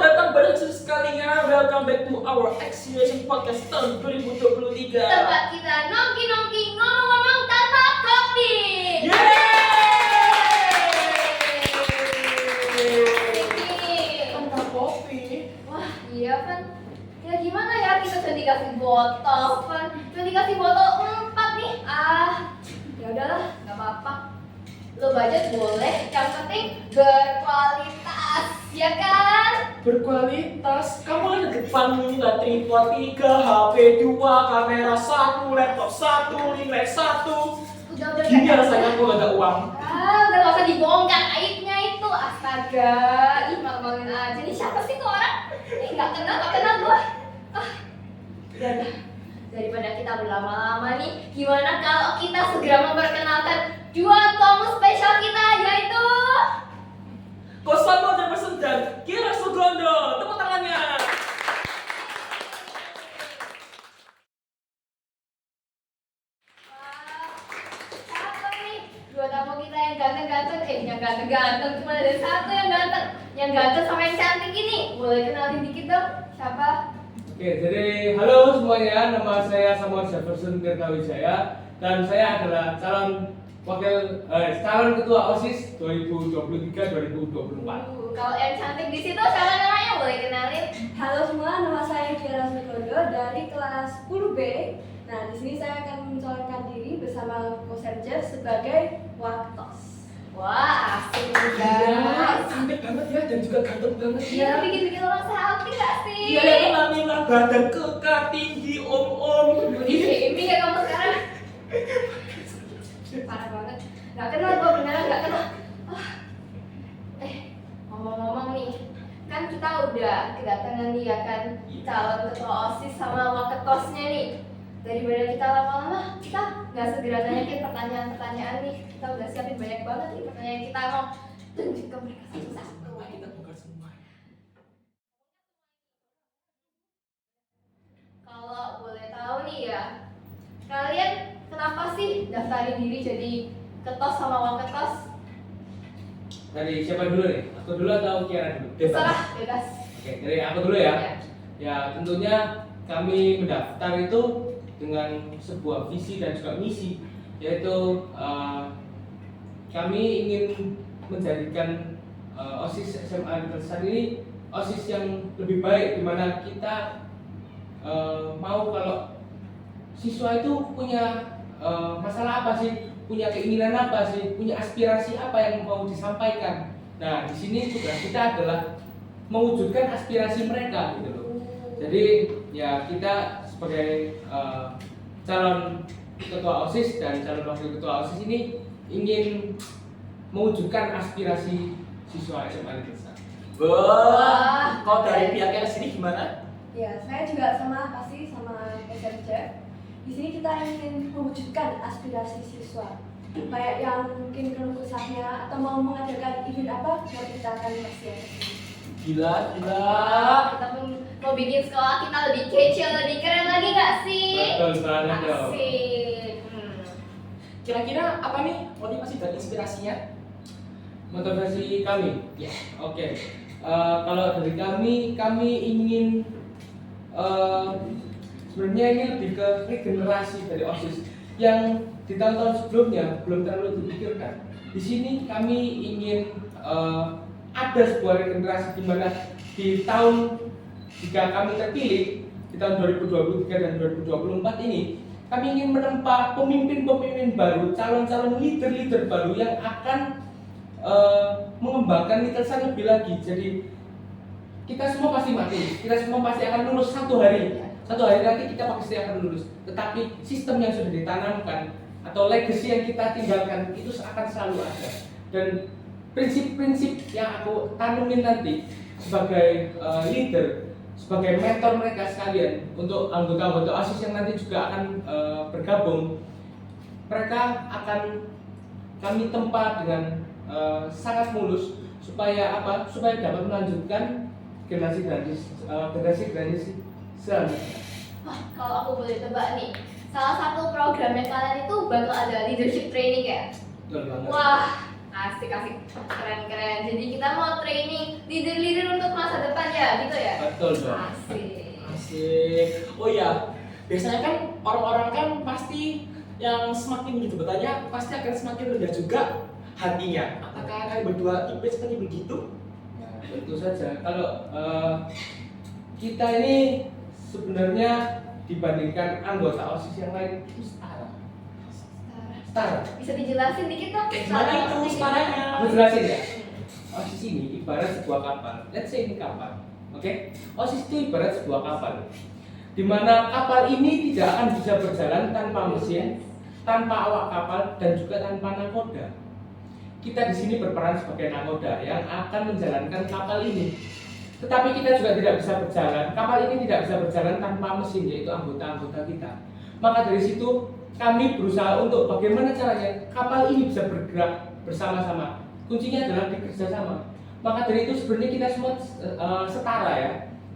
datang berhasil sekalian. Welcome back to our Exhibition Podcast tahun 2023. Tempat kita nongki-nongki ngomong-ngomong tanpa kopi. Tanpa kopi. Wah iya kan. Ya gimana ya, kita sudah dikasih botol kan. Sudah dikasih botol 4 nih. Ya udahlah, nggak apa-apa. Lo budget boleh, yang penting berkualitas, ya kan? Berkualitas. Kamu kan di depan nggak tripod 3, HP 2, kamera 1, laptop 1, ring light 1. Udah Gini rasanya aku gak ada uang. Udah gak usah dibongkar aibnya itu. Astaga, ih malu-maluin aja. Ini siapa sih tuh orang? Gak kenal gua. Udah. Daripada kita berlama-lama nih, gimana kalau kita segera memperkenalkan dua tamu spesial kita, yaitu Kosamo Jefferson dan Kira Sugrondo. Tepuk tangannya. siapa nih? Dua tamu kita yang ganteng-ganteng. Yang ganteng-ganteng, cuma ada satu yang ganteng. Yang ganteng sama yang cantik ini. Boleh kenalin dikit dong, siapa? Oke, jadi halo semuanya, nama saya Samuel Jefferson Tirtawijaya dan saya adalah calon ketua OSIS 2023-2024. Kalau yang cantik di situ siapa namanya? Boleh kenalin? Halo semua, nama saya Kira Sugrondo dari kelas 10B. Nah, di sini saya akan mencalonkan diri bersama Koserja sebagai waktos. Wah, asik Iya, banget. cantik banget ya dan juga ganteng banget Iya, ya. bikin orang salty gak sih? Iya, yang namanya badan kekar tinggi om-om. Body shaming ya kamu sekarang? Parah banget. Gak kenal gua, beneran gak kenal. Ngomong-ngomong nih, kan kita udah kedatangan nih ya kan calon ketua OSIS sama waketosnya nih. Daripada kita lama-lama, kita nggak segera nanyain pertanyaan-pertanyaan nih. Kita udah siapin banyak banget nih pertanyaan, kita mau tunjuk ke mereka satu-satu. Kita buka semua. Kalau boleh tahu nih ya, kalian kenapa sih daftarin diri jadi ketos sama waketos? Dari siapa dulu nih? Aku dulu atau Kiara dulu? Terserah, bebas. Oke, dari aku dulu ya. Ya, tentunya kami mendaftar itu dengan sebuah visi dan juga misi, yaitu kami ingin menjadikan OSIS SMA Negeri Satu ini OSIS yang lebih baik, di mana kita mau kalau siswa itu punya masalah apa sih, punya keinginan apa sih, punya aspirasi apa yang mau disampaikan. Nah, di sini tugas kita adalah mewujudkan aspirasi mereka gitu loh. Jadi ya kita sebagai calon ketua OSIS dan calon wakil ketua OSIS ini ingin mewujudkan aspirasi siswa SMA Negeri Satu. Wah, kalau dari pihaknya sini gimana? Ya, saya juga sama Koserja. Di sini kita ingin mewujudkan aspirasi siswa. Kayak yang mungkin keluh kesahnya atau mau mengadakan event apa, kita akan persiapkan. Gila. Kita pun mau bikin sekolah kita lebih kece, lebih keren lagi gak sih? Betul banget dong. Asik. Kira-kira apa nih motivasi dan inspirasinya? Motivasi kami. Ya. Oke. Kalau dari kami ingin sebenarnya ini lebih ke regenerasi dari OSIS yang di tahun-tahun sebelumnya belum terlalu dipikirkan. Di sini kami ingin ada sebuah regenerasi di mana di tahun jika kami terpilih di tahun 2023 dan 2024 ini kami ingin menempa pemimpin-pemimpin baru, calon-calon leader-leader baru yang akan mengembangkan Nitelsan lebih lagi. Jadi kita semua pasti mati, kita semua pasti akan lulus satu hari nanti kita pasti akan lulus. Tetapi sistem yang sudah ditanamkan atau legacy yang kita tinggalkan itu akan selalu ada. Dan prinsip-prinsip yang aku tanemin nanti sebagai leader, sebagai mentor mereka sekalian untuk anggota-anggota OSIS yang nanti juga akan bergabung, mereka akan kami tempa dengan sangat mulus supaya apa? Supaya dapat melanjutkan generasi selanjutnya. Wah, kalau aku boleh tebak nih, salah satu programnya kalian itu bakal ada leadership training ya? Betul banget. Wah, asik, keren. Jadi kita mau training leader-leader untuk masa depan ya, gitu ya? Betul dong. Asik. Asik. Oh iya, biasanya kan orang-orang kan pasti yang semakin begitu bertanya pasti akan semakin rendah juga hatinya. Apakah kalian berdua tipe seperti begitu? Nah, tentu saja. Kalau kita ini sebenarnya dibandingkan anggota OSIS yang lain itu setara. Setara. Bisa dijelasin dikit dong? Gimana itu setaranya? Aku jelasin ya. OSIS ini ibarat sebuah kapal. Let's say ini kapal. Oke? OSIS itu ibarat sebuah kapal. Di mana kapal ini tidak akan bisa berjalan tanpa mesin, tanpa awak kapal, dan juga tanpa nakoda. Kita di sini berperan sebagai nakoda yang akan menjalankan kapal ini. Tetapi kita juga tidak bisa berjalan, kapal ini tidak bisa berjalan tanpa mesin, yaitu anggota-anggota kita. Maka dari situ kami berusaha untuk bagaimana caranya kapal ini bisa bergerak bersama-sama. Kuncinya adalah bekerja sama. Maka dari itu sebenarnya kita semua setara ya.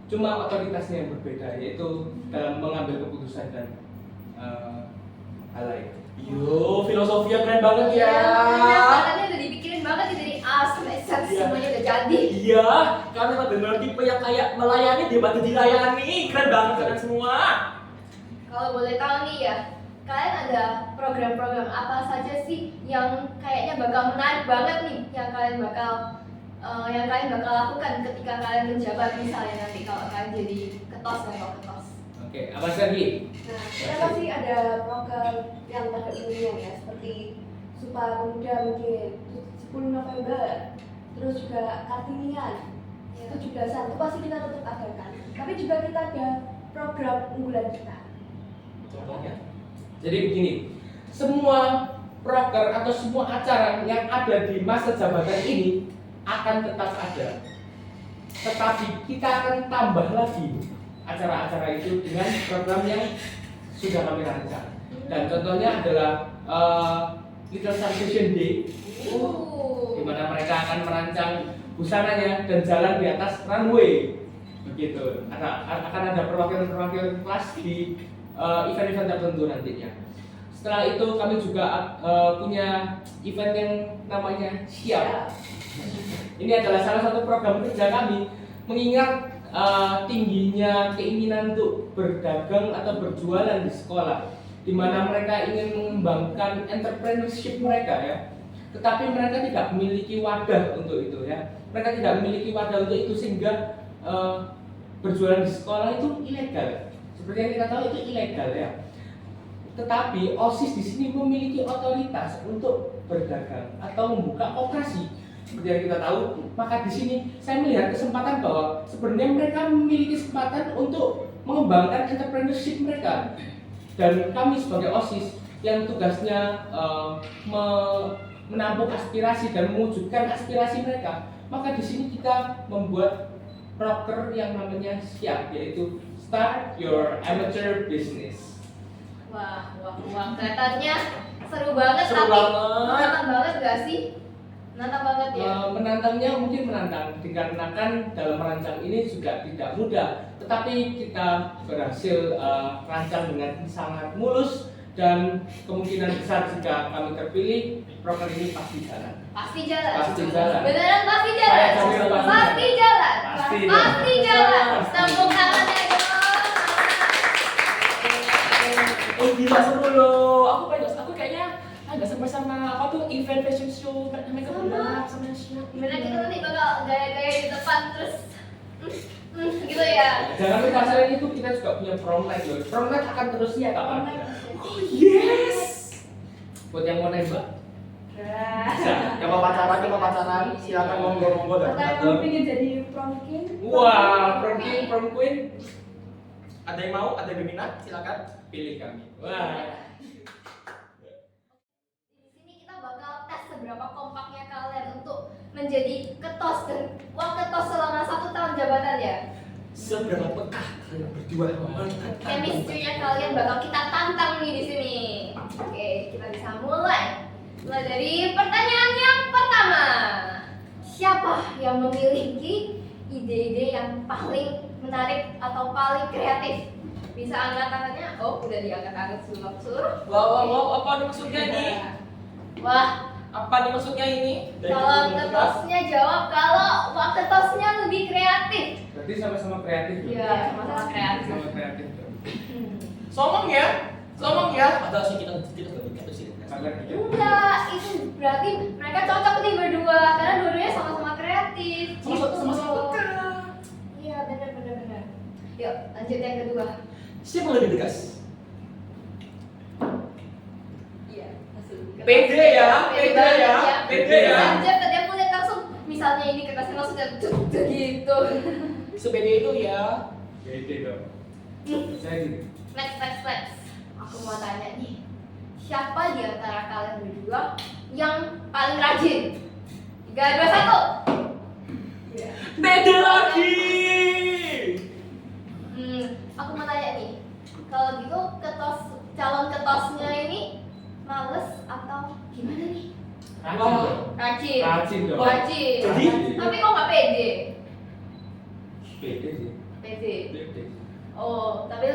Cuma otoritasnya yang berbeda, yaitu dalam mengambil keputusan dan hal lain. Yo, filosofinya keren banget ya. Katanya udah dipikirin banget nih dari A sampai Z, Iya. semuanya udah jadi. Iya, karena benar tipe yang kayak melayani dia bantu dilayani. Keren banget kalian semua. Kalau boleh tahu nih ya, kalian ada program-program apa saja sih yang kayaknya bakal menarik banget nih, yang kalian bakal lakukan ketika kalian menjabat misalnya nanti kalau kalian jadi ketos atau ketos. Oke, apa lagi? Nah, kita pasti ada program yang pada umumnya ya, seperti Sumpah Pemuda mungkin 10 November, terus juga Kartinian, 17-an, itu pasti kita tetap adakan. Tapi juga kita ada program unggulan kita. Contohnya? Jadi begini, semua proker atau semua acara yang ada di masa jabatan ini akan tetap ada. Tetapi kita akan tambah lagi acara-acara itu dengan program yang sudah kami rancang. Dan contohnya adalah Little Salvation Day, di mana mereka akan merancang busananya dan jalan di atas runway. Begitu. Akan ada perwakilan-perwakilan kelas di event-event tertentu nantinya. Setelah itu kami juga punya event yang namanya Siap. Ini adalah salah satu program kerja kami, mengingat tingginya keinginan untuk berdagang atau berjualan di sekolah, di mana mereka ingin mengembangkan entrepreneurship mereka ya. Tetapi mereka tidak memiliki wadah untuk itu ya. Mereka tidak memiliki wadah untuk itu sehingga berjualan di sekolah itu ilegal. Seperti yang kita tahu itu ilegal ya. Tetapi OSIS di sini memiliki otoritas untuk berdagang atau membuka operasi. Seperti yang kita tahu, maka di sini saya melihat kesempatan bahwa sebenarnya mereka memiliki kesempatan untuk mengembangkan entrepreneurship mereka. Dan kami sebagai OSIS yang tugasnya menampung aspirasi dan mewujudkan aspirasi mereka, maka di sini kita membuat proker yang namanya Siap, yaitu Start Your Amateur Business. Wah, kelihatannya seru banget, Seru tapi banget. menantang banget gak sih? Menantang banget ya? Menantangnya mungkin menantang dikarenakan dalam merancang ini juga tidak mudah, tetapi kita berhasil rancang dengan sangat mulus dan kemungkinan besar jika kami terpilih proker ini pasti jalan. Pasti jalan. Pasti jalan. Beneran pasti jalan. Saya jamin pasti Pasti jalan. Pasti Pasti jalan. Tepuk tangannya dong. Gila seru loh. Aku kayaknya agak sabar sama apa tuh event fashion show mereka benar sama Siap. Gimana kita nanti bakal gaya-gaya di depan terus gitu ya. Jangan lupa selain itu kita juga punya prom night loh. Prom night akan terus Iya, ada. prom night. Oh yes. Buat yang mau nembak, Bisa. Coba pacaran, silakan monggo Kata datang. yang pengen jadi prom king. wah, prom king, prom queen, Ada yang mau, ada yang berminat, silakan. pilih kami. Wah. Di sini kita bakal tes seberapa kompaknya kalian untuk menjadi ketos dan ketos selama 1 tahun jabatan ya. Seberapa pekah kalian berdua memanfaatkan Chemistry-nya kalian bakal kita tantang nih di sini. Oke, kita bisa mulai. Mulai dari pertanyaan yang pertama. Siapa yang memiliki ide-ide yang paling menarik atau paling kreatif? Bisa angkat tangannya? Oh, udah diangkat-angkat seluruh. Wow, apa nih maksudnya ini? Wah, Apa nih maksudnya ini? kalau ketosnya jawab, kalau Pak ketosnya Berarti sama-sama kreatif dong? Iya, sama-sama kreatif. Sama kreatif dong. Somong ya, somong ya. Atau sih kita lebih kreatif sih. Karena kita Enggak, itu berarti mereka cocok nih berdua karena dua-duanya sama-sama kreatif. Sama-sama peka. Iya, benar. Yuk, lanjut yang kedua. Siapa yang lebih tegas? Iya, masuk. Pede ya, pede ya, pede ya. Lanjut, tadi aku lihat langsung, misalnya ini kertasnya langsung jadi gitu. Sepede itu ya. beda dong. Saya gini. Next. Aku mau tanya nih, siapa di antara kalian berdua yang paling rajin? 3, 2, 1. Iya. Beda lagi. Aku mau tanya nih, kalau gitu calon ketosnya ini males atau gimana nih? Rajin dong. Rajin. Rajin dong. Rajin. Jadi- Tapi kok nggak pede? Beda sih. Pede. Beda. Oh, tapi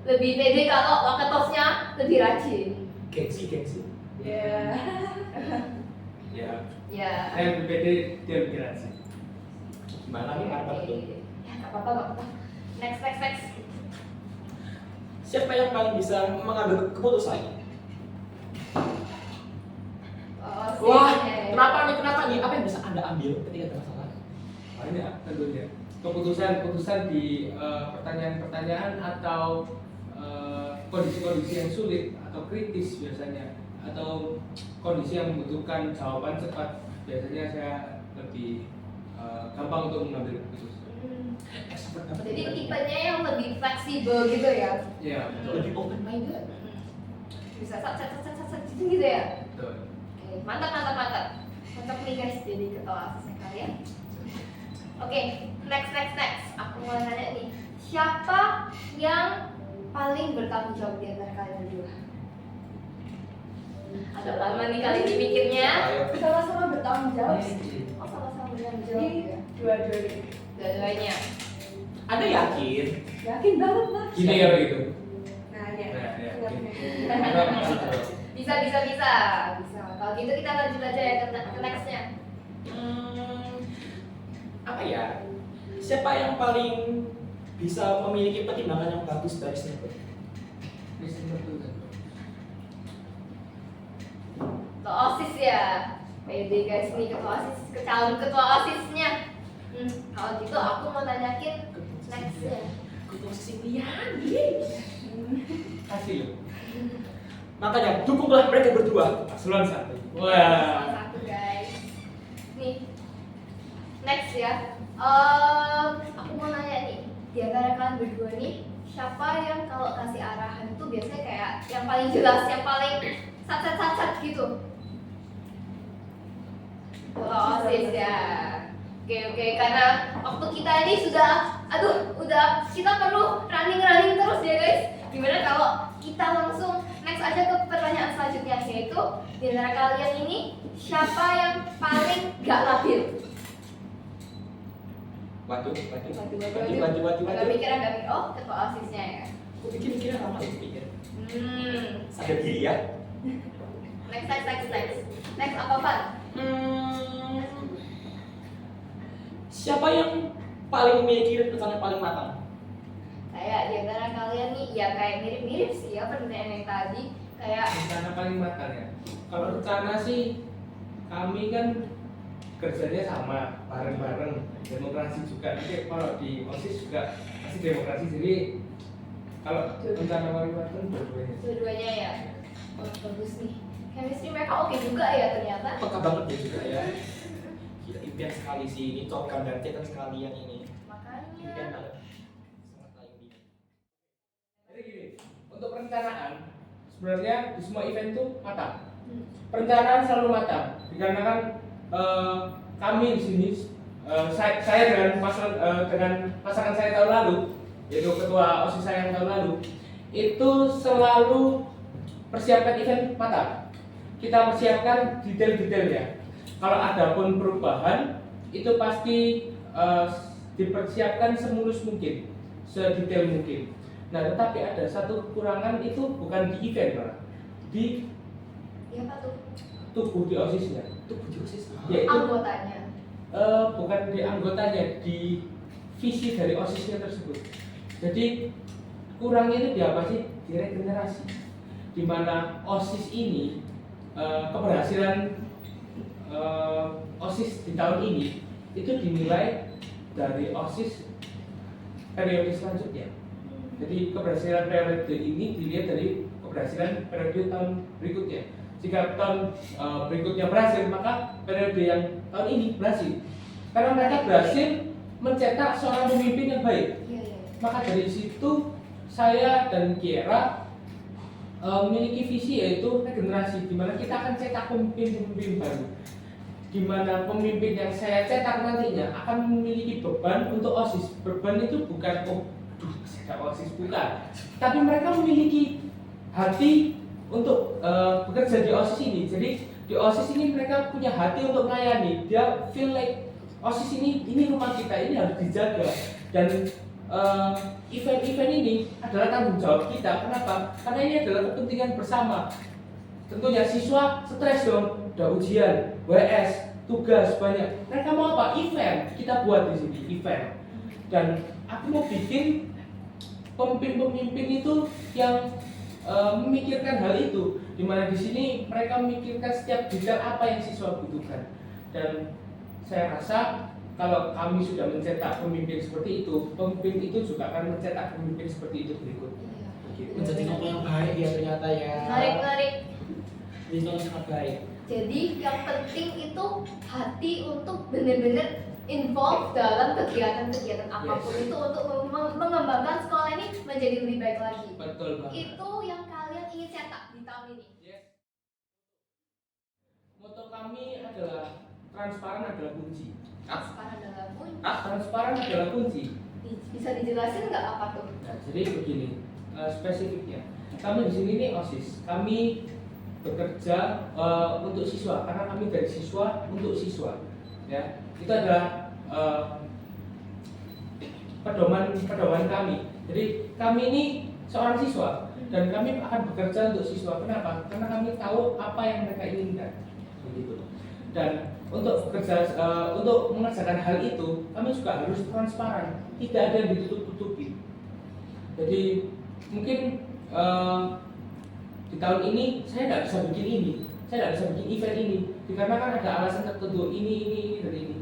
lebih pede kalau ketosnya lebih rajin. Gengsi. Iya. Ya. Ya. Saya lebih pede, dia lebih rajin. Gimana nih apa tuh? Ya, nggak apa-apa. Next. Siapa yang paling bisa mengambil keputusan? Oh, Wah, sih. kenapa nih? Apa yang bisa Anda ambil ketika ada masalah? Banyak tentunya. Keputusan di pertanyaan-pertanyaan atau kondisi-kondisi yang sulit atau kritis biasanya, atau kondisi yang membutuhkan jawaban cepat, biasanya saya lebih gampang untuk mengambil keputusan. Expert apa? Jadi tipenya yang lebih fleksibel gitu ya. Iya, betul. Lebih open minded. Bisa sat gitu ya. Betul. Oke, mantap. Mantap nih guys, jadi ketua asisnya kalian. Oke, next. Aku mau nanya nih, siapa yang paling bertanggung jawab di antara kalian berdua? Agak lama nih kali ini mikirnya. Sama-sama bertanggung jawab sih. Oh, sama-sama bertanggung jawab Ini ya. dua-duanya. Dua-duanya. Anda yakin? Yakin banget lah. Gini ya begitu. Nah, ya. Nah, ya, Ingat, gini. ingat. Bisa. Kalau gitu kita lanjut aja ya ke nextnya. Apa ya? Siapa yang paling bisa memiliki pertimbangan yang bagus dari sini? Bisa betul. Ketua OSIS ya. Pede guys nih calon ketua OSISnya. Kalau gitu aku mau tanyakin nextnya. Ketua Sisilian. Kasih loh. Makanya dukunglah mereka berdua. Paslon 1. Salah satu guys. Nih, next ya. Aku mau nanya nih, di antara kalian berdua nih, siapa yang kalau kasih arahan itu biasanya kayak yang paling jelas, yang paling sat gitu? Ketua OSIS ya. Oke, karena waktu kita ini udah kita perlu running terus ya guys. Gimana kalau kita langsung next aja ke pertanyaan selanjutnya, yaitu di antara kalian ini siapa yang paling gak labil? Waduh. Agak mikir. Oh, ketua OSISnya ya. Aku pikir-pikir lama itu pikir. Sadar diri ya. Next apa Van? Siapa yang paling memiliki rencana paling matang? Kayak di antara kalian nih, ya kayak mirip sih ya pertanyaan yang tadi. Kayak Rencana paling matang ya. Kalau rencana sih kami kan kerjanya sama, bareng-bareng, demokrasi juga. Nanti kalau di OSIS juga pasti demokrasi. Jadi kalau rencana paling matang dua-duanya. dua-duanya ya. Oh, bagus nih. Chemistry mereka oke juga ya ternyata. Peka banget dia juga ya. Kita impian sekali sih ini Cokkan dan Cetan sekalian ini. Impian Makanya. banget. Sangat paling impian. Jadi gini, untuk perencanaan sebenarnya di semua event itu matang. Perencanaan selalu matang dikarenakan kami di sini saya dengan pasangan saya tahun lalu, yaitu ketua OSIS saya yang tahun lalu, itu selalu persiapkan event matang. Kita persiapkan detail-detailnya. Kalau ada pun perubahan itu pasti dipersiapkan semulus mungkin, sedetail mungkin. Nah, tetapi ada satu kekurangan, itu bukan di event, malah di Ya apa tuh? tubuh di OSIS-nya. Itu bujuk sih. Yaitu Anggotanya. bukan di anggotanya, di visi dari OSISnya tersebut. Jadi kurangnya itu di apa sih? Di regenerasi. Di mana OSIS ini keberhasilan OSIS di tahun ini itu dinilai dari OSIS periode selanjutnya. Jadi keberhasilan periode ini dilihat dari keberhasilan periode tahun berikutnya. Jika tahun berikutnya berhasil, maka periode yang tahun ini berhasil. Karena mereka berhasil mencetak seorang pemimpin yang baik. Iya. Maka dari situ saya dan Kiera memiliki visi yaitu regenerasi, di mana kita akan cetak pemimpin baru. Di mana pemimpin yang saya cetak nantinya akan memiliki beban untuk OSIS. Beban itu bukan cetak OSIS, bukan. Tapi mereka memiliki hati untuk bekerja di OSIS ini. Jadi di OSIS ini mereka punya hati untuk melayani. Dia feel like OSIS ini rumah kita, ini harus dijaga. Dan event-event ini adalah tanggung jawab kita. Kenapa? Karena ini adalah kepentingan bersama. Tentunya siswa stres dong, udah ujian, WS, tugas banyak. Mereka mau apa? Event. Kita buat di sini event. Dan aku mau bikin pemimpin-pemimpin itu yang memikirkan hal itu. Dimana di sini mereka memikirkan setiap detail apa yang siswa butuhkan. Dan saya rasa kalau kami sudah mencetak pemimpin seperti itu, pemimpin itu juga akan mencetak pemimpin seperti itu berikutnya. Begitu. Menjadi contoh yang baik ya ternyata ya. Menarik. Jadi contoh sangat baik. Jadi yang penting itu hati untuk benar-benar involve dalam kegiatan-kegiatan apapun itu untuk mengembangkan sekolah ini menjadi lebih baik lagi. Betul banget. Itu yang kalian ingin cetak di tahun ini. Yes. Moto kami adalah transparan adalah kunci. Transparan dalam kunci. Transparan adalah kunci. Bisa dijelasin nggak apa tuh? Nah, jadi begini spesifiknya. Kami di sini nih OSIS. Kami bekerja untuk siswa karena kami dari siswa untuk siswa. Ya, itu adalah pedoman kami. Jadi kami ini seorang siswa dan kami akan bekerja untuk siswa. Kenapa? Karena kami tahu apa yang mereka inginkan. Begitu. Dan untuk bekerja untuk mengerjakan hal itu, kami juga harus transparan. Tidak ada yang ditutup-tutupi. Jadi mungkin di tahun ini saya tidak bisa bikin ini, saya tidak bisa bikin event ini, dikarenakan ada alasan tertentu ini dan ini.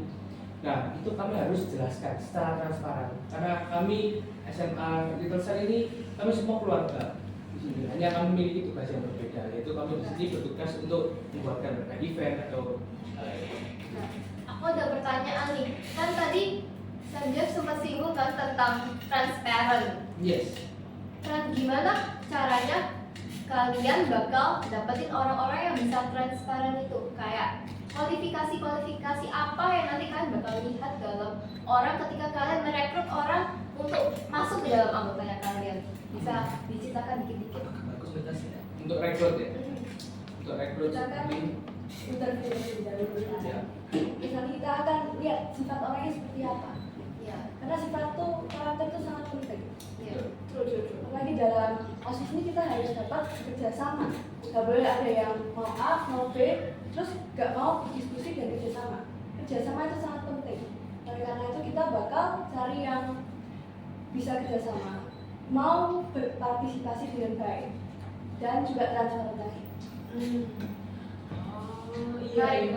Nah, itu kami harus jelaskan secara transparan. Karena kami SMA Little Star ini kami semua keluarga di sini. Hanya kami memiliki tugas yang berbeda, yaitu kami di sini bertugas untuk membuatkan event atau Nah, aku ada pertanyaan nih. Kan tadi Sanjay sempat singgung kan tentang transparent. yes. Gimana caranya kalian bakal dapetin orang-orang yang bisa transparan itu? Kayak kualifikasi apa yang nanti kalian bakal lihat dalam orang ketika kalian merekrut orang untuk masuk ke dalam anggotanya kalian? Bisa diceritakan dikit-dikit? Bagus penjelasannya. Untuk rekrut ya. Untuk rekrut Kita kan ini. interview lebih dahulu. Ya. Misalnya kita akan lihat sifat orangnya seperti apa. Iya. Karena sifat tuh karakter itu sangat penting. Iya. True. Apalagi dalam OSIS ini kita harus dapat bekerja sama. Gak boleh ada yang mau A, mau B, terus gak mau diskusi dan kerja sama. Kerja sama itu sangat penting. Oleh karena itu kita bakal cari yang bisa kerja sama, mau berpartisipasi dengan baik dan juga transparan tadi. Menarik.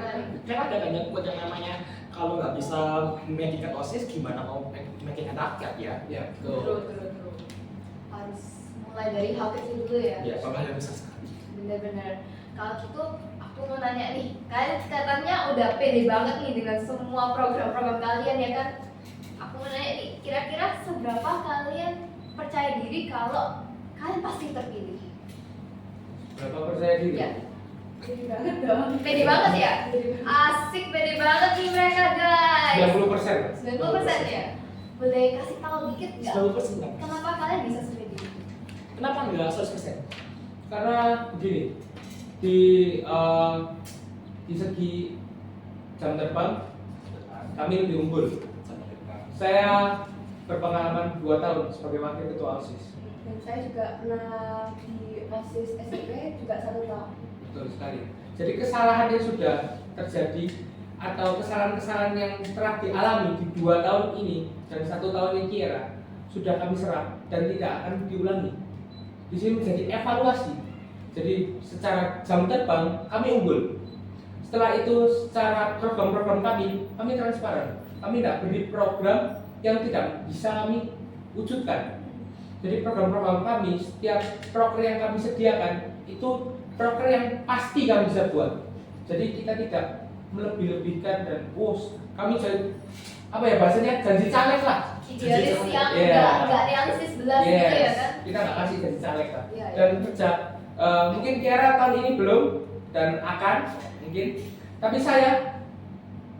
Kan ada banyak quote yang namanya kalau nggak bisa meyakinkan OSIS gimana mau meyakinkan rakyat ya? Ya. True. Harus mulai dari hal kecil dulu ya. Ya, Bapak yang besar sekali. Bener-bener. Kalau gitu aku mau nanya nih, kalian katanya udah pede banget nih dengan semua program-program kalian ya kan? Aku mau nanya nih, kira-kira seberapa kalian percaya diri kalau kalian pasti terpilih? Berapa percaya diri? Ya, Jadi banget dong. pede banget ya? Asik, pede banget nih mereka guys. 90%. 90% ya? Boleh kasih tahu dikit nggak? 90% nggak? Kenapa kalian bisa sepede? Kenapa nggak 100%? Karena begini, di segi jam terbang kami lebih unggul. Saya berpengalaman 2 tahun sebagai wakil ketua OSIS. Dan saya juga pernah di OSIS SMP juga 1 tahun. Betul sekali. Jadi kesalahan yang sudah terjadi atau kesalahan-kesalahan yang telah dialami di 2 tahun ini dan 1 tahun yang kira sudah kami serap dan tidak akan diulangi. Di sini menjadi evaluasi. Jadi secara jam terbang kami unggul. Setelah itu secara program-program kami transparan. Kami tidak beri program yang tidak bisa kami wujudkan. Jadi program-program kami, setiap proker yang kami sediakan itu proker yang pasti kami bisa buat. Jadi kita tidak melebih-lebihkan dan kami jadi apa ya bahasanya janji caleg lah. Idealis yang Yeah. nggak realistis belas gitu ya kan? Kita nggak kasih janji caleg lah. Iya, iya. Dan kerja mungkin Kiara tahun ini belum dan akan mungkin, tapi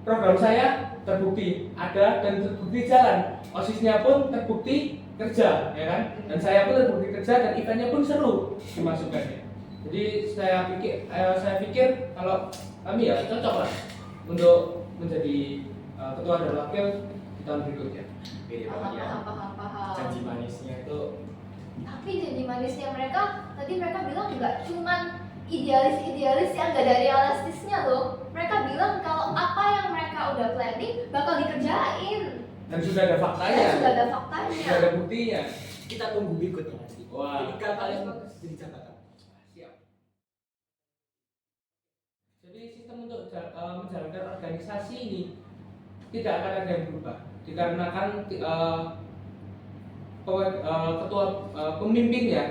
program saya terbukti ada dan terbukti jalan. OSIS-nya pun terbukti kerja, ya kan? Dan saya pun terbukti kerja dan eventnya pun seru dimasukkannya. Jadi saya pikir kalau kami ya cocok lah untuk menjadi ketua dan wakil di tahun berikutnya. Beda banget ya. Paham. Janji manisnya itu Tapi janji manisnya mereka tadi mereka bilang nggak cuman idealis yang nggak ada realistisnya loh. Mereka bilang kalau apa yang mereka udah planning bakal dikerjain. Dan sudah ada faktanya. Dan sudah ada faktanya. Sudah ada buktinya. kita tunggu berikutnya nanti. Wah. Ketika kalian jadi jabatan. Siap. Jadi sistem untuk menjalankan organisasi ini tidak akan ada yang berubah dikarenakan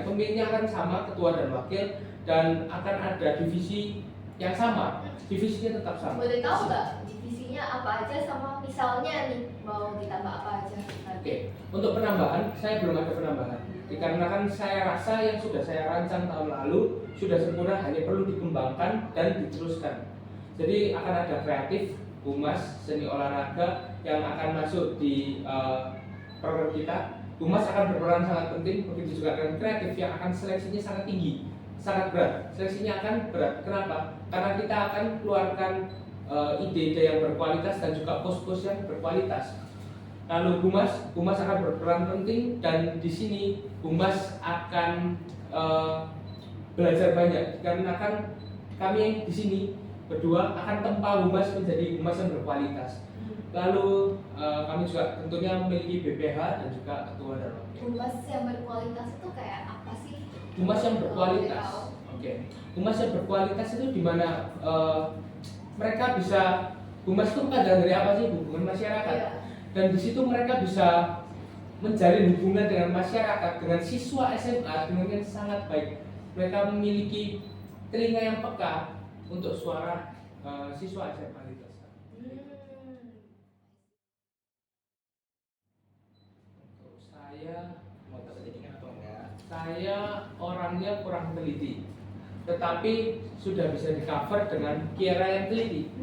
pemimpinnya akan sama, ketua dan wakil, dan akan ada divisi yang sama, divisinya tetap sama. Boleh tahu nggak divisinya apa aja sama misalnya nih mau ditambah apa aja nanti? Oke, untuk penambahan saya belum ada penambahan dikarenakan saya rasa yang sudah saya rancang tahun lalu sudah sempurna, hanya perlu dikembangkan dan diteruskan. Jadi akan ada kreatif, humas, seni olahraga yang akan masuk di program kita. Humas akan berperan sangat penting, begitu juga dengan kreatif yang akan seleksinya sangat tinggi, sangat berat. Seleksinya akan berat. Kenapa? Karena kita akan keluarkan ide-ide yang berkualitas dan juga pos-pos yang berkualitas. Lalu humas akan berperan penting dan di sini humas akan belajar banyak karena kan kami di sini berdua akan tempa humas menjadi humas yang berkualitas. Lalu kami juga tentunya memiliki BPH dan juga ketua dan wakil. Humas yang berkualitas itu kayak apa sih? Humas yang berkualitas. Kalau Oke. Humas yang berkualitas itu di mana mereka bisa, humas itu pandangan dari apa sih? Hubungan masyarakat. Iya. Dan di situ mereka bisa menjalin hubungan dengan masyarakat, dengan siswa SMA dengan yang sangat baik. Mereka memiliki telinga yang peka untuk suara siswa SMA di atas. Untuk saya, Mau dapat settingan atau enggak? saya orangnya kurang teliti, tetapi sudah bisa di cover dengan Kiara yang teliti.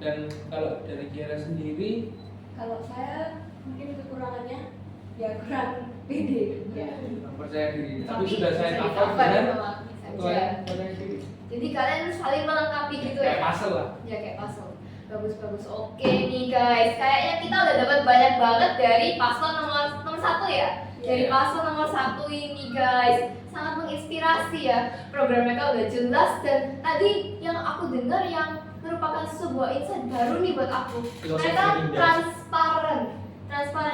Dan kalau dari Kiara sendiri, Kalau saya mungkin kekurangannya ya kurang pede. Ya. kurang percaya diri, tapi Tapi sudah saya bisa cover di-cover dengan sama ketua saja. yang percaya diri. Jadi kalian saling melengkapi gitu Kayak ya? puzzle lah. Ya kayak puzzle. Bagus. Oke nih guys, kayaknya kita udah dapat banyak banget dari paslon nomor 1 ya. Dari paslon nomor 1 ini guys, sangat menginspirasi ya. Program mereka udah jelas dan tadi yang aku dengar yang merupakan sebuah insight baru nih buat aku. Mereka transparan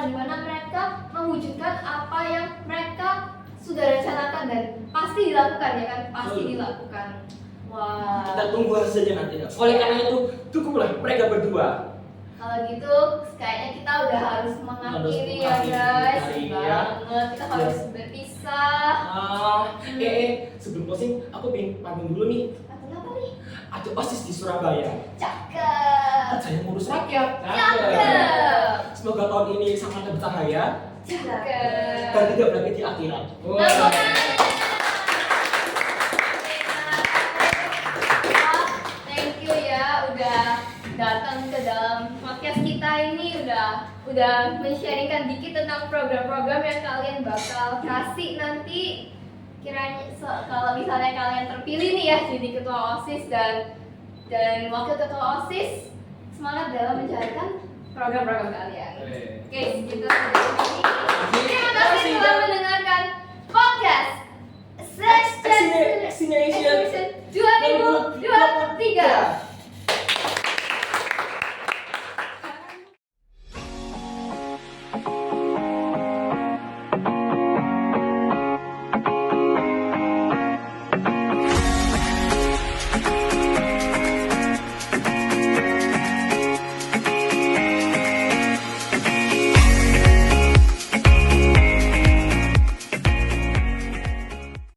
di mana mereka mewujudkan apa yang mereka sudah rencanakan dan pasti dilakukan ya kan? Pasti dilakukan. Wah. Kita tunggu hasilnya nanti. Oleh karena itu, cukuplah mereka berdua. Kalau gitu, kayaknya kita udah harus mengakhiri ya mengakhiri guys. hari ini Banget, ya. kita harus berpisah. Sebelum closing, aku pengen pamit dulu nih. Kenapa nih? Ada OSIS di Surabaya. Cakep. Saya ngurus rakyat. Cakep. Semoga tahun ini sangat bercahaya Cakep. dan tidak berakhir di akhirat. Wah. Thank you ya udah datang ke dalam podcast kita ini, udah men-sharingkan dikit tentang program-program yang kalian bakal kasih nanti. Kiranya kalau misalnya kalian terpilih nih ya jadi ketua OSIS dan wakil ketua OSIS, semangat dalam menjalankan program-program kalian. Oke, segitu. Terima kasih telah mendengarkan podcast Sex Vaccination 2023.